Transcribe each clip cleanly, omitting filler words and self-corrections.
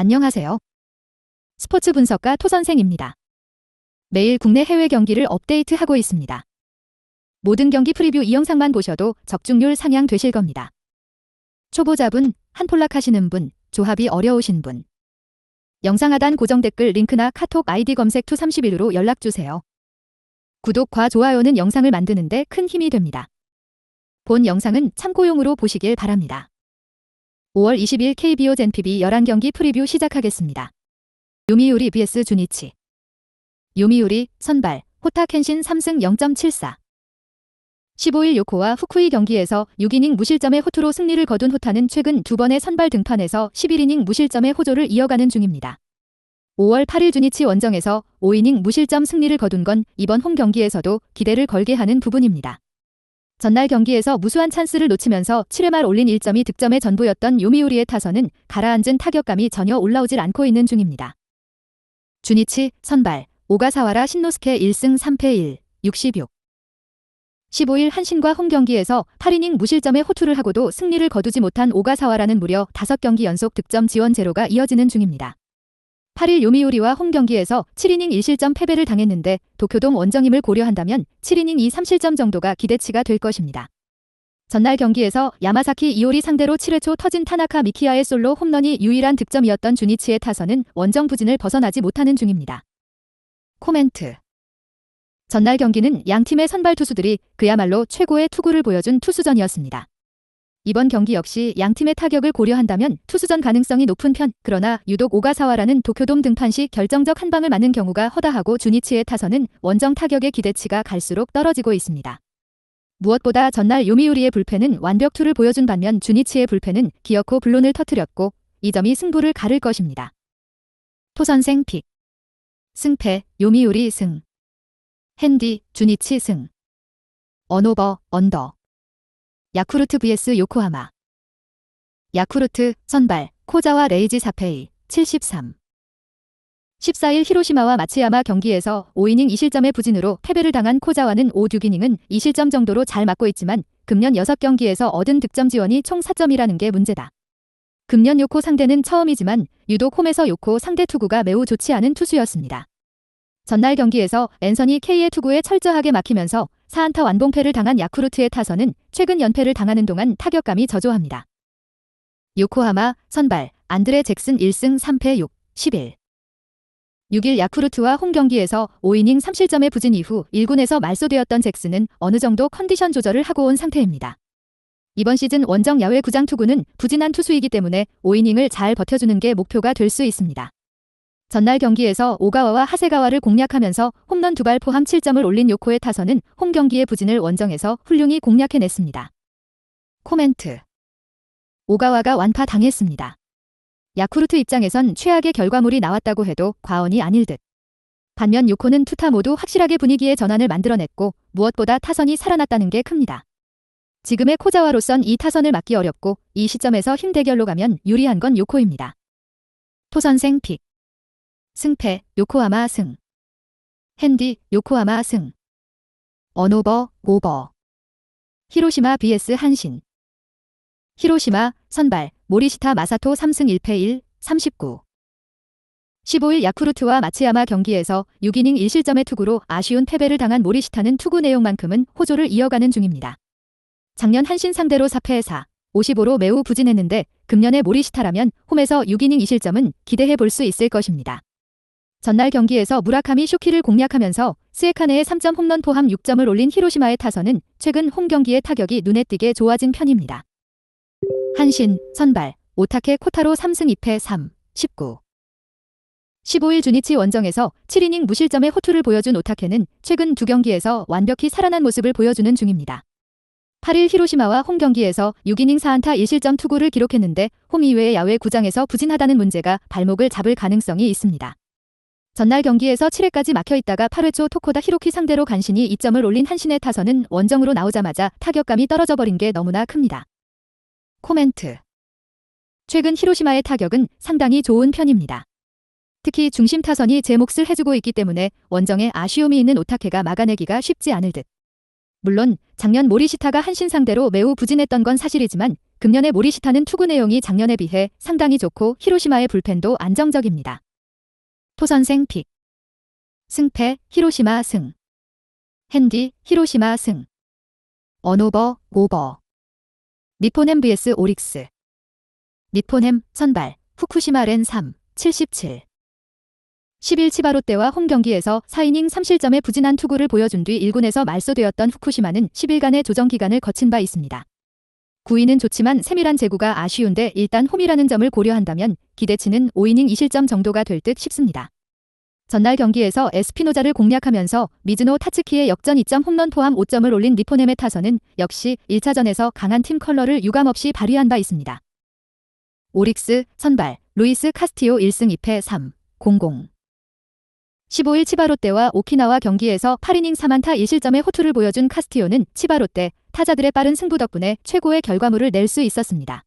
안녕하세요. 스포츠 분석가 토선생입니다. 매일 국내 해외 경기를 업데이트하고 있습니다. 모든 경기 프리뷰 이 영상만 보셔도 적중률 상향 되실 겁니다. 초보자분, 한폴락 하시는 분, 조합이 어려우신 분. 영상 하단 고정 댓글 링크나 카톡 아이디 검색 투31으로 연락주세요. 구독과 좋아요는 영상을 만드는데 큰 힘이 됩니다. 본 영상은 참고용으로 보시길 바랍니다. 5월 20일 KBO 젠PB 11경기 프리뷰 시작하겠습니다. 요미우리 vs 주니치. 요미우리 선발 호타 켄신 3승 0.74. 15일 요코와 후쿠이 경기에서 6이닝 무실점의 호투로 승리를 거둔 호타는 최근 2번의 선발 등판에서 11이닝 무실점의 호조를 이어가는 중입니다. 5월 8일 주니치 원정에서 5이닝 무실점 승리를 거둔 건 이번 홈 경기에서도 기대를 걸게 하는 부분입니다. 전날 경기에서 무수한 찬스를 놓치면서 7회 말 올린 1점이 득점의 전부였던 요미우리의 타선은 가라앉은 타격감이 전혀 올라오질 않고 있는 중입니다. 주니치 선발 오가사와라 신노스케 1승 3패 1, 66. 15일 한신과 홈 경기에서 8이닝 무실점의 호투를 하고도 승리를 거두지 못한 오가사와라는 무려 5경기 연속 득점 지원 제로가 이어지는 중입니다. 8일 요미우리와 홈 경기에서 7이닝 1실점 패배를 당했는데 도쿄돔 원정임을 고려한다면 7이닝 2, 3실점 정도가 기대치가 될 것입니다. 전날 경기에서 야마사키 이오리 상대로 7회 초 터진 타나카 미키아의 솔로 홈런이 유일한 득점이었던 주니치의 타선은 원정 부진을 벗어나지 못하는 중입니다. 코멘트. 전날 경기는 양 팀의 선발 투수들이 그야말로 최고의 투구를 보여준 투수전이었습니다. 이번 경기 역시 양 팀의 타격을 고려한다면 투수전 가능성이 높은 편, 그러나 유독 오가사와라는 도쿄돔 등판 시 결정적 한 방을 맞는 경우가 허다하고 주니치의 타선은 원정 타격의 기대치가 갈수록 떨어지고 있습니다. 무엇보다 전날 요미우리의 불펜은 완벽투를 보여준 반면 주니치의 불펜은 기어코 블론을 터뜨렸고 이 점이 승부를 가를 것입니다. 토선생 픽. 승패 요미우리 승. 핸디 주니치 승. 언오버 언더. 야쿠르트 vs 요코하마. 야쿠르트 선발 코자와 레이지 4패 73. 14일 히로시마와 마츠야마 경기에서 5이닝 2실점의 부진으로 패배를 당한 코자와는 5-6이닝은 2실점 정도로 잘 맞고 있지만 금년 6경기에서 얻은 득점 지원이 총 4점이라는 게 문제다. 금년 요코 상대는 처음이지만 유독 홈에서 요코 상대 투구가 매우 좋지 않은 투수였습니다. 전날 경기에서 앤서니 K의 투구에 철저하게 막히면서 4안타 완봉패를 당한 야쿠르트의 타선은 최근 연패를 당하는 동안 타격감이 저조합니다. 요코하마 선발 안드레 잭슨 1승 3패 6, 11. 6일 야쿠르트와 홈 경기에서 5이닝 3실점의 부진 이후 1군에서 말소되었던 잭슨은 어느 정도 컨디션 조절을 하고 온 상태입니다. 이번 시즌 원정 야외 구장 투구는 부진한 투수이기 때문에 5이닝을 잘 버텨주는 게 목표가 될 수 있습니다. 전날 경기에서 오가와와 하세가와를 공략하면서 홈런 2발 포함 7점을 올린 요코의 타선은 홈 경기의 부진을 원정에서 훌륭히 공략해냈습니다. 코멘트. 오가와가 완파 당했습니다. 야쿠르트 입장에선 최악의 결과물이 나왔다고 해도 과언이 아닐 듯. 반면 요코는 투타 모두 확실하게 분위기의 전환을 만들어냈고 무엇보다 타선이 살아났다는 게 큽니다. 지금의 코자와로선 이 타선을 막기 어렵고 이 시점에서 힘 대결로 가면 유리한 건 요코입니다. 토선생 픽. 승패 요코하마 승. 핸디 요코하마 승. 언오버 오버. 히로시마 vs 한신. 히로시마 선발 모리시타 마사토 3승 1패 1, 39. 15일 야쿠르트와 마츠야마 경기에서 6이닝 1실점의 투구로 아쉬운 패배를 당한 모리시타는 투구 내용만큼은 호조를 이어가는 중입니다. 작년 한신 상대로 4패 4, 55로 매우 부진했는데 금년의 모리시타라면 홈에서 6이닝 2실점은 기대해 볼 수 있을 것입니다. 전날 경기에서 무라카미 쇼키를 공략하면서 스에카네의 3점 홈런 포함 6점을 올린 히로시마의 타선은 최근 홈 경기의 타격이 눈에 띄게 좋아진 편입니다. 한신 선발 오타케 코타로 3승 2패 3, 19. 15일 주니치 원정에서 7이닝 무실점의 호투를 보여준 오타케는 최근 2경기에서 완벽히 살아난 모습을 보여주는 중입니다. 8일 히로시마와 홈 경기에서 6이닝 4안타 1실점 투구를 기록했는데 홈 이외의 야외 구장에서 부진하다는 문제가 발목을 잡을 가능성이 있습니다. 전날 경기에서 7회까지 막혀있다가 8회 초 토코다 히로키 상대로 간신히 2점을 올린 한신의 타선은 원정으로 나오자마자 타격감이 떨어져 버린 게 너무나 큽니다. 코멘트. 최근 히로시마의 타격은 상당히 좋은 편입니다. 특히 중심 타선이 제 몫을 해주고 있기 때문에 원정에 아쉬움이 있는 오타케가 막아내기가 쉽지 않을 듯. 물론 작년 모리시타가 한신 상대로 매우 부진했던 건 사실이지만 금년의 모리시타는 투구 내용이 작년에 비해 상당히 좋고 히로시마의 불펜도 안정적입니다. 토선생 픽. 승패 히로시마 승. 핸디 히로시마 승. 언오버 오버. 니폰햄 vs 오릭스. 니폰햄 선발 후쿠시마 렌 3, 77. 10일 치바롯데와 홈 경기에서 4이닝 3실점의 부진한 투구를 보여준 뒤 1군에서 말소되었던 후쿠시마는 10일간의 조정 기간을 거친 바 있습니다. 9위는 좋지만 세밀한 제구가 아쉬운데 일단 홈이라는 점을 고려한다면 기대치는 5이닝 2실점 정도가 될 듯 싶습니다. 전날 경기에서 에스피노자를 공략하면서 미즈노 타츠키의 역전 2점 홈런 포함 5점을 올린 니폰햄의 타선은 역시 1차전에서 강한 팀 컬러를 유감없이 발휘한 바 있습니다. 오릭스 선발 루이스 카스티오 1승 2패 3, 00. 15일 치바롯데와 오키나와 경기에서 8이닝 4안타 1실점의 호투를 보여준 카스티오는 치바롯데 타자들의 빠른 승부 덕분에 최고의 결과물을 낼 수 있었습니다.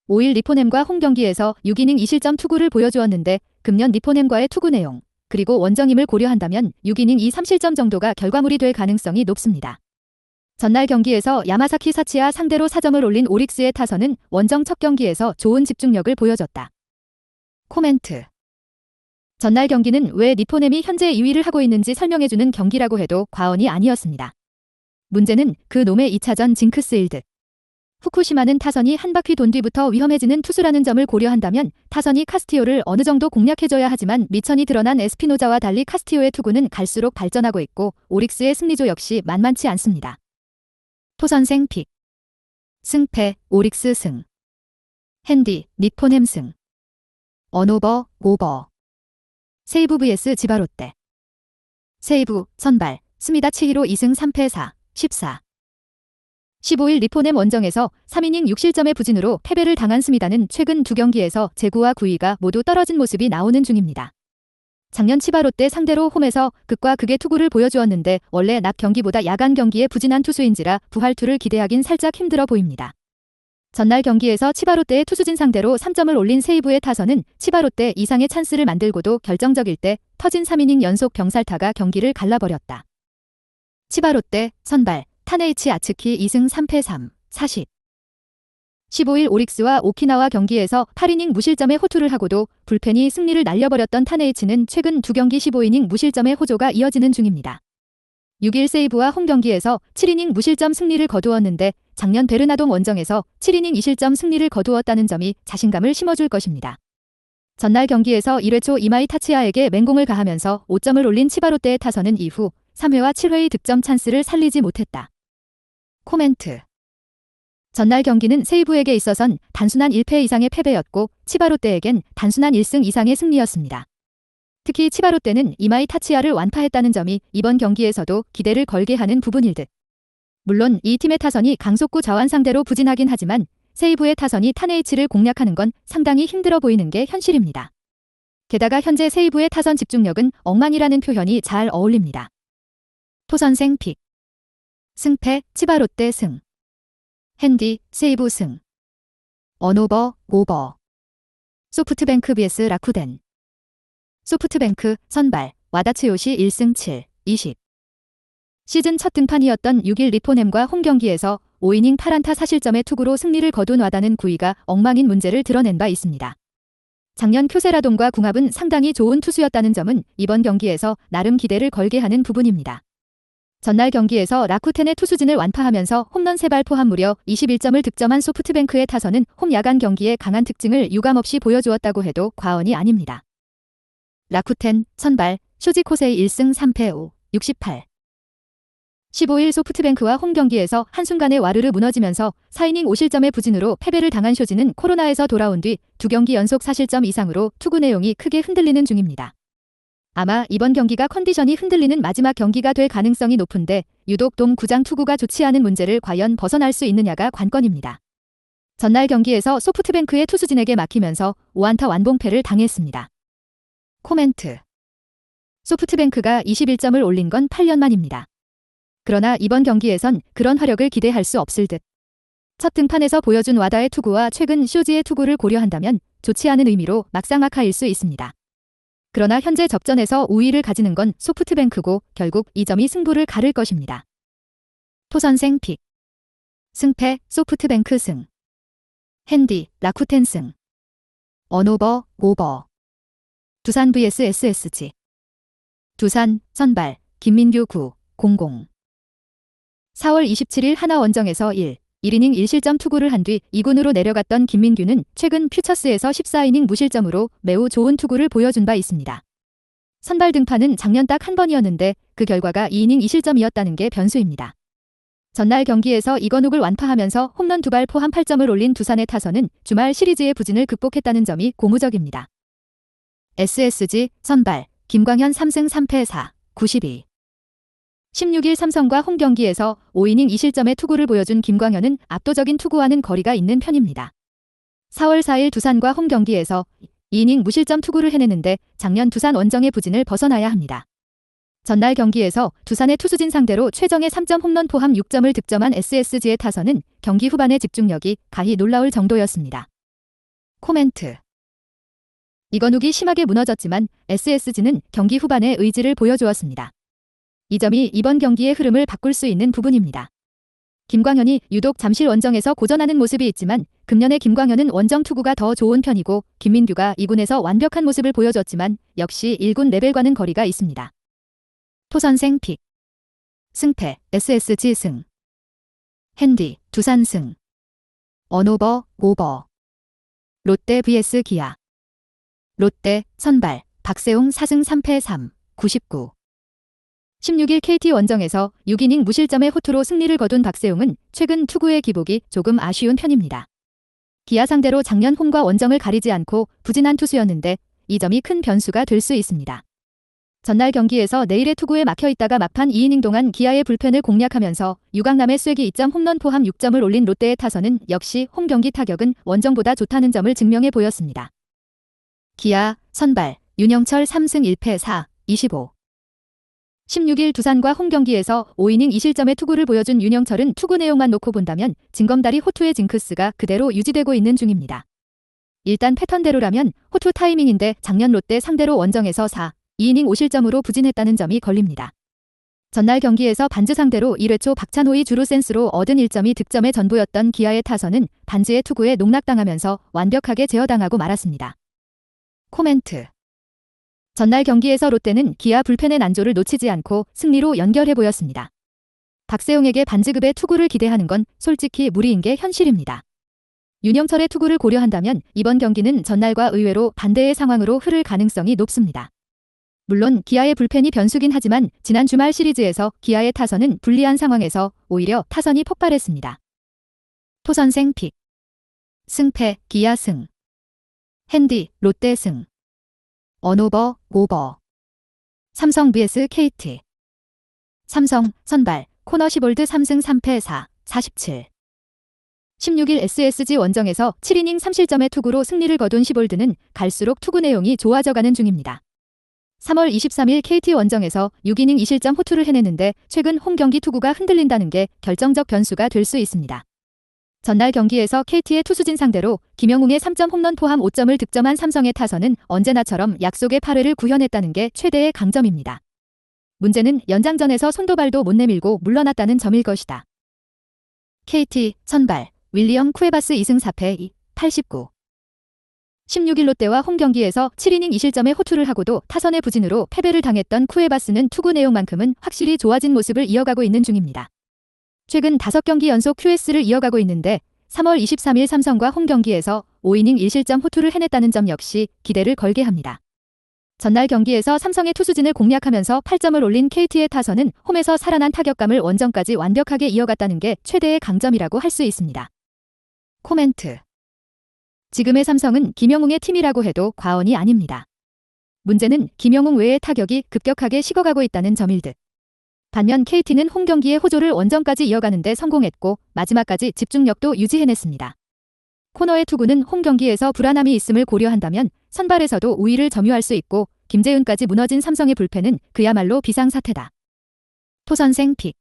5일 니폰햄과 홈 경기에서 6이닝 2실점 투구를 보여주었는데 금년 니폰햄과의 투구 내용 그리고 원정임을 고려한다면 6이닝 2, 3실점 정도가 결과물이 될 가능성이 높습니다. 전날 경기에서 야마사키 사치야 상대로 4점을 올린 오릭스의 타선은 원정 첫 경기에서 좋은 집중력을 보여줬다. 코멘트. 전날 경기는 왜 니폰햄이 현재 2위를 하고 있는지 설명해주는 경기라고 해도 과언이 아니었습니다. 문제는 그 놈의 2차전 징크스일 듯. 후쿠시마는 타선이 한 바퀴 돈 뒤부터 위험해지는 투수라는 점을 고려한다면 타선이 카스티오를 어느 정도 공략해줘야 하지만 미천이 드러난 에스피노자와 달리 카스티오의 투구는 갈수록 발전하고 있고 오릭스의 승리조 역시 만만치 않습니다. 토선생 픽. 승패 오릭스 승. 핸디 니폰햄 승. 언오버 오버. 세이브 vs 지바롯데. 세이브 선발 스미다 치히로 2승 3패 4, 14. 15일 니폰햄 원정에서 3이닝 6실점의 부진으로 패배를 당한 스미다는 최근 두 경기에서 제구와 구위가 모두 떨어진 모습이 나오는 중입니다. 작년 치바롯데 상대로 홈에서 극과 극의 투구를 보여주었는데 원래 낮 경기보다 야간 경기에 부진한 투수인지라 부활투를 기대하긴 살짝 힘들어 보입니다. 전날 경기에서 치바롯데의 투수진 상대로 3점을 올린 세이브의 타선은 치바롯데 이상의 찬스를 만들고도 결정적일 때 터진 3이닝 연속 병살타가 경기를 갈라버렸다. 치바롯데 선발 타네이치 아츠키 2승 3패 3, 40. 15일 오릭스와 오키나와 경기에서 8이닝 무실점의 호투를 하고도 불펜이 승리를 날려버렸던 타네이치는 최근 두 경기 15이닝 무실점의 호조가 이어지는 중입니다. 6일 세이브와 홈 경기에서 7이닝 무실점 승리를 거두었는데 작년 베르나돔 원정에서 7이닝 2실점 승리를 거두었다는 점이 자신감을 심어줄 것입니다. 전날 경기에서 1회 초 이마이 타치야에게 맹공을 가하면서 5점을 올린 치바롯데의 타선은 이후 3회와 7회의 득점 찬스를 살리지 못했다. 코멘트. 전날 경기는 세이브에게 있어선 단순한 1패 이상의 패배였고 치바롯데에겐 단순한 1승 이상의 승리였습니다. 특히 치바롯데는 이마이 타치야를 완파했다는 점이 이번 경기에서도 기대를 걸게 하는 부분일 듯. 물론 이 팀의 타선이 강속구 자완 상대로 부진하긴 하지만 세이브의 타선이 타네이치를 공략하는 건 상당히 힘들어 보이는 게 현실입니다. 게다가 현재 세이브의 타선 집중력은 엉망이라는 표현이 잘 어울립니다. 토선생 픽. 승패 치바롯데 승. 핸디 세이브 승. 언오버 오버. 소프트뱅크 vs 라쿠덴. 소프트뱅크 선발 와다츠 요시 1승 7, 20. 시즌 첫 등판이었던 6일 니폰햄과 홈 경기에서 5이닝 8안타 4실점의 투구로 승리를 거둔 와다는 구위가 엉망인 문제를 드러낸 바 있습니다. 작년 쿄세라돔과 궁합은 상당히 좋은 투수였다는 점은 이번 경기에서 나름 기대를 걸게 하는 부분입니다. 전날 경기에서 라쿠텐의 투수진을 완파하면서 홈런 3발 포함 무려 21점을 득점한 소프트뱅크의 타선은 홈 야간 경기의 강한 특징을 유감없이 보여주었다고 해도 과언이 아닙니다. 라쿠텐 선발 쇼지 코세이 1승 3패 5, 68. 15일 소프트뱅크와 홈 경기에서 한순간에 와르르 무너지면서 4이닝 5실점의 부진으로 패배를 당한 쇼지는 코로나에서 돌아온 뒤 두 경기 연속 4실점 이상으로 투구 내용이 크게 흔들리는 중입니다. 아마 이번 경기가 컨디션이 흔들리는 마지막 경기가 될 가능성이 높은데 유독 돔 구장 투구가 좋지 않은 문제를 과연 벗어날 수 있느냐가 관건입니다. 전날 경기에서 소프트뱅크의 투수진에게 막히면서 5안타 완봉패를 당했습니다. 코멘트. 소프트뱅크가 21점을 올린 건 8년 만입니다. 그러나 이번 경기에선 그런 화력을 기대할 수 없을 듯. 첫 등판에서 보여준 와다의 투구와 최근 쇼지의 투구를 고려한다면 좋지 않은 의미로 막상 악화일 수 있습니다. 그러나 현재 접전에서 우위를 가지는 건 소프트뱅크고 결국 이 점이 승부를 가를 것입니다. 토선생 픽. 승패 소프트뱅크 승. 핸디 라쿠텐 승. 언오버 오버. 두산 vs SSG. 두산 선발 김민규 9, 00. 4월 27일 하나원정에서 1이닝 1실점 투구를 한 뒤 2군으로 내려갔던 김민규는 최근 퓨처스에서 14이닝 무실점으로 매우 좋은 투구를 보여준 바 있습니다. 선발 등판은 작년 딱 한 번이었는데 그 결과가 2이닝 2실점이었다는 게 변수입니다. 전날 경기에서 이건욱을 완파하면서 홈런 2발 포함 8점을 올린 두산의 타선은 주말 시리즈의 부진을 극복했다는 점이 고무적입니다. SSG 선발 김광현 3승 3패 4, 92. 16일 삼성과 홈 경기에서 5이닝 2실점의 투구를 보여준 김광현은 압도적인 투구와는 거리가 있는 편입니다. 4월 4일 두산과 홈 경기에서 2이닝 무실점 투구를 해내는데 작년 두산 원정의 부진을 벗어나야 합니다. 전날 경기에서 두산의 투수진 상대로 최정의 3점 홈런 포함 6점을 득점한 SSG의 타선은 경기 후반의 집중력이 가히 놀라울 정도였습니다. 코멘트. 이건욱이 심하게 무너졌지만 SSG는 경기 후반에 의지를 보여주었습니다. 이 점이 이번 경기의 흐름을 바꿀 수 있는 부분입니다. 김광현이 유독 잠실 원정에서 고전하는 모습이 있지만 금년의 김광현은 원정 투구가 더 좋은 편이고 김민규가 2군에서 완벽한 모습을 보여줬지만 역시 1군 레벨과는 거리가 있습니다. 토선생 픽. 승패 SSG 승. 핸디 두산 승. 언오버 오버. 롯데 vs 기아. 롯데 선발 박세웅 4승 3패 3, 99. 16일 KT 원정에서 6이닝 무실점의 호투로 승리를 거둔 박세웅은 최근 투구의 기복이 조금 아쉬운 편입니다. 기아 상대로 작년 홈과 원정을 가리지 않고 부진한 투수였는데 이 점이 큰 변수가 될 수 있습니다. 전날 경기에서 내일의 투구에 막혀있다가 막판 2이닝 동안 기아의 불펜을 공략하면서 유강남의 쐐기 2점 홈런 포함 6점을 올린 롯데의 타선은 역시 홈 경기 타격은 원정보다 좋다는 점을 증명해 보였습니다. 기아 선발 윤영철 3승 1패 4, 25. 16일 두산과 홈 경기에서 5이닝 2실점의 투구를 보여준 윤영철은 투구 내용만 놓고 본다면 징검다리 호투의 징크스가 그대로 유지되고 있는 중입니다. 일단 패턴대로라면 호투 타이밍인데 작년 롯데 상대로 원정에서 2이닝 5실점으로 부진했다는 점이 걸립니다. 전날 경기에서 반즈 상대로 1회 초 박찬호의 주루 센스로 얻은 1점이 득점의 전부였던 기아의 타선은 반즈의 투구에 농락당하면서 완벽하게 제어당하고 말았습니다. 코멘트. 전날 경기에서 롯데는 기아 불펜의 난조를 놓치지 않고 승리로 연결해 보였습니다. 박세웅에게 반즈급의 투구를 기대하는 건 솔직히 무리인 게 현실입니다. 윤영철의 투구를 고려한다면 이번 경기는 전날과 의외로 반대의 상황으로 흐를 가능성이 높습니다. 물론 기아의 불펜이 변수긴 하지만 지난 주말 시리즈에서 기아의 타선은 불리한 상황에서 오히려 타선이 폭발했습니다. 토선생 픽. 승패 기아 승. 핸디 롯데 승. 언오버 오버. 삼성 vs KT. 삼성 선발 코너 시볼드 3승 3패 4, 47. 16일 SSG 원정에서 7이닝 3실점의 투구로 승리를 거둔 시볼드는 갈수록 투구 내용이 좋아져가는 중입니다. 3월 23일 KT 원정에서 6이닝 2실점 호투를 해내는데 최근 홈 경기 투구가 흔들린다는 게 결정적 변수가 될 수 있습니다. 전날 경기에서 KT의 투수진 상대로 김영웅의 3점 홈런 포함 5점을 득점한 삼성의 타선은 언제나처럼 약속의 8회를 구현했다는 게 최대의 강점입니다. 문제는 연장전에서 손도 발도 못 내밀고 물러났다는 점일 것이다. KT 선발 윌리엄 쿠에바스 2승 4패 2, 89. 16일 롯데와 홈 경기에서 7이닝 2실점의 호투를 하고도 타선의 부진으로 패배를 당했던 쿠에바스는 투구 내용만큼은 확실히 좋아진 모습을 이어가고 있는 중입니다. 최근 5경기 연속 QS를 이어가고 있는데 3월 23일 삼성과 홈 경기에서 5이닝 1실점 호투를 해냈다는 점 역시 기대를 걸게 합니다. 전날 경기에서 삼성의 투수진을 공략하면서 8점을 올린 KT의 타선은 홈에서 살아난 타격감을 원정까지 완벽하게 이어갔다는 게 최대의 강점이라고 할 수 있습니다. 코멘트. 지금의 삼성은 김영웅의 팀이라고 해도 과언이 아닙니다. 문제는 김영웅 외의 타격이 급격하게 식어가고 있다는 점일 듯. 반면 KT는 홈 경기의 호조를 원정까지 이어가는데 성공했고 마지막까지 집중력도 유지해냈습니다. 코너의 투구는 홈 경기에서 불안함이 있음을 고려한다면 선발에서도 우위를 점유할 수 있고 김재윤까지 무너진 삼성의 불펜은 그야말로 비상사태다. 토선생 픽.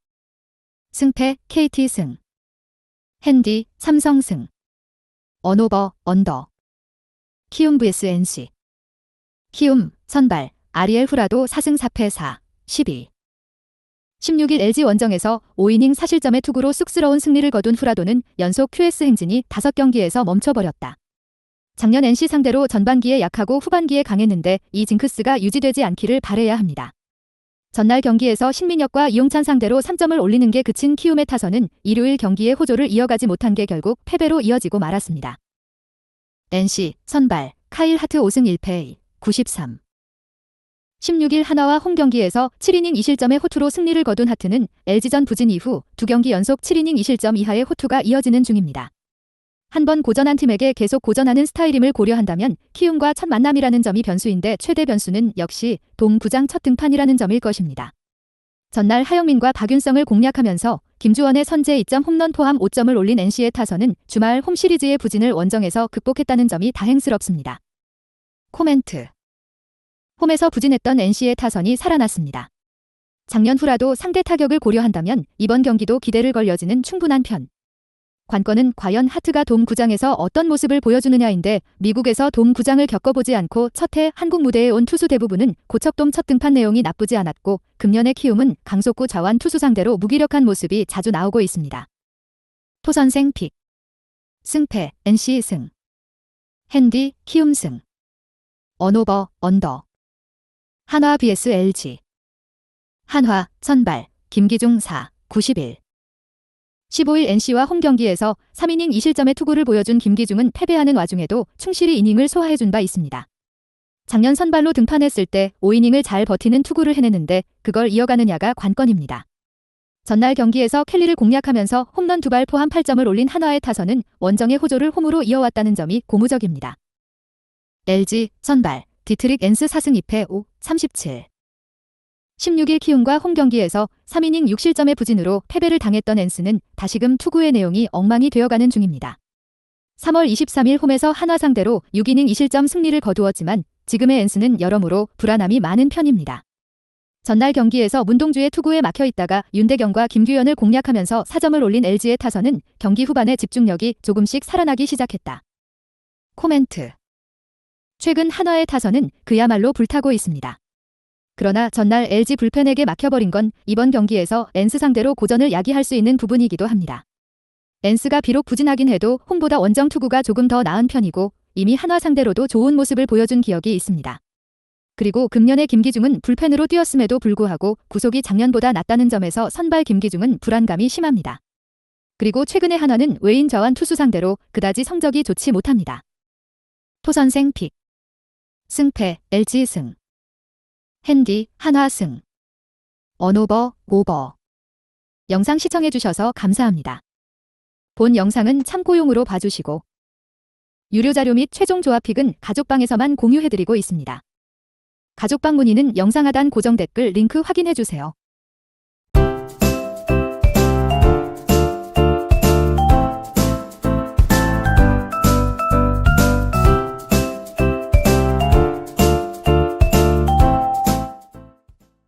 승패 KT 승. 핸디 삼성 승. 언오버 언더. 키움 vs NC. 키움 선발 아리엘 후라도 4승 4패 4, 12. 16일 LG 원정에서 5이닝 사실점의 투구로 쑥스러운 승리를 거둔 후라도는 연속 QS 행진이 5경기에서 멈춰버렸다. 작년 NC 상대로 전반기에 약하고 후반기에 강했는데 이 징크스가 유지되지 않기를 바라야 합니다. 전날 경기에서 신민혁과 이용찬 상대로 3점을 올리는 게 그친 키움의 타선은 일요일 경기에 호조를 이어가지 못한 게 결국 패배로 이어지고 말았습니다. NC 선발 카일 하트 5승 1패 93. 16일 한화와 홈경기에서 7이닝 2실점의 호투로 승리를 거둔 하트는 LG전 부진 이후 2경기 연속 7이닝 2실점 이하의 호투가 이어지는 중입니다. 한번 고전한 팀에게 계속 고전하는 스타일임을 고려한다면 키움과 첫 만남이라는 점이 변수인데 최대 변수는 역시 동구장 첫 등판이라는 점일 것입니다. 전날 하영민과 박윤성을 공략하면서 김주원의 선제 2점 홈런 포함 5점을 올린 NC의 타선은 주말 홈시리즈의 부진을 원정에서 극복했다는 점이 다행스럽습니다. 코멘트. 홈에서 부진했던 NC의 타선이 살아났습니다. 작년 후라도 상대 타격을 고려한다면 이번 경기도 기대를 걸려지는 충분한 편. 관건은 과연 하트가 돔구장에서 어떤 모습을 보여주느냐인데 미국에서 돔구장을 겪어보지 않고 첫해 한국 무대에 온 투수 대부분은 고척돔 첫 등판 내용이 나쁘지 않았고 금년의 키움은 강속구 좌완 투수 상대로 무기력한 모습이 자주 나오고 있습니다. 토선생 픽. 승패 NC 승. 핸디 키움 승. 언오버 언더. 한화 vs LG. 한화 선발 김기중 4, 91. 15일 NC와 홈경기에서 3이닝 2실점의 투구를 보여준 김기중은 패배하는 와중에도 충실히 이닝을 소화해준 바 있습니다. 작년 선발로 등판했을 때 5이닝을 잘 버티는 투구를 해내는데 그걸 이어가느냐가 관건입니다. 전날 경기에서 켈리를 공략하면서 홈런 2발 포함 8점을 올린 한화의 타선은 원정의 호조를 홈으로 이어왔다는 점이 고무적입니다. LG 선발 디트릭 엔스 4승 2패 5, 37. 16일 키움과 홈경기에서 3이닝 6실점의 부진으로 패배를 당했던 엔스는 다시금 투구의 내용이 엉망이 되어가는 중입니다. 3월 23일 홈에서 한화 상대로 6이닝 2실점 승리를 거두었지만 지금의 엔스는 여러모로 불안함이 많은 편입니다. 전날 경기에서 문동주의 투구에 막혀있다가 윤대경과 김규현을 공략하면서 4점을 올린 LG의 타선은 경기 후반에 집중력이 조금씩 살아나기 시작했다. 코멘트. 최근 한화의 타선은 그야말로 불타고 있습니다. 그러나 전날 LG 불펜에게 막혀버린 건 이번 경기에서 엔스 상대로 고전을 야기할 수 있는 부분이기도 합니다. 엔스가 비록 부진하긴 해도 홈보다 원정 투구가 조금 더 나은 편이고 이미 한화 상대로도 좋은 모습을 보여준 기억이 있습니다. 그리고 금년에 김기중은 불펜으로 뛰었음에도 불구하고 구속이 작년보다 낮다는 점에서 선발 김기중은 불안감이 심합니다. 그리고 최근에 한화는 외인 좌완 투수 상대로 그다지 성적이 좋지 못합니다. 토선생 픽. 승패 LG 승. 핸디 한화 승. 언오버 오버. 영상 시청해주셔서 감사합니다. 본 영상은 참고용으로 봐주시고 유료 자료 및 최종 조합픽은 가족방에서만 공유해드리고 있습니다. 가족방 문의는 영상 하단 고정 댓글 링크 확인해주세요.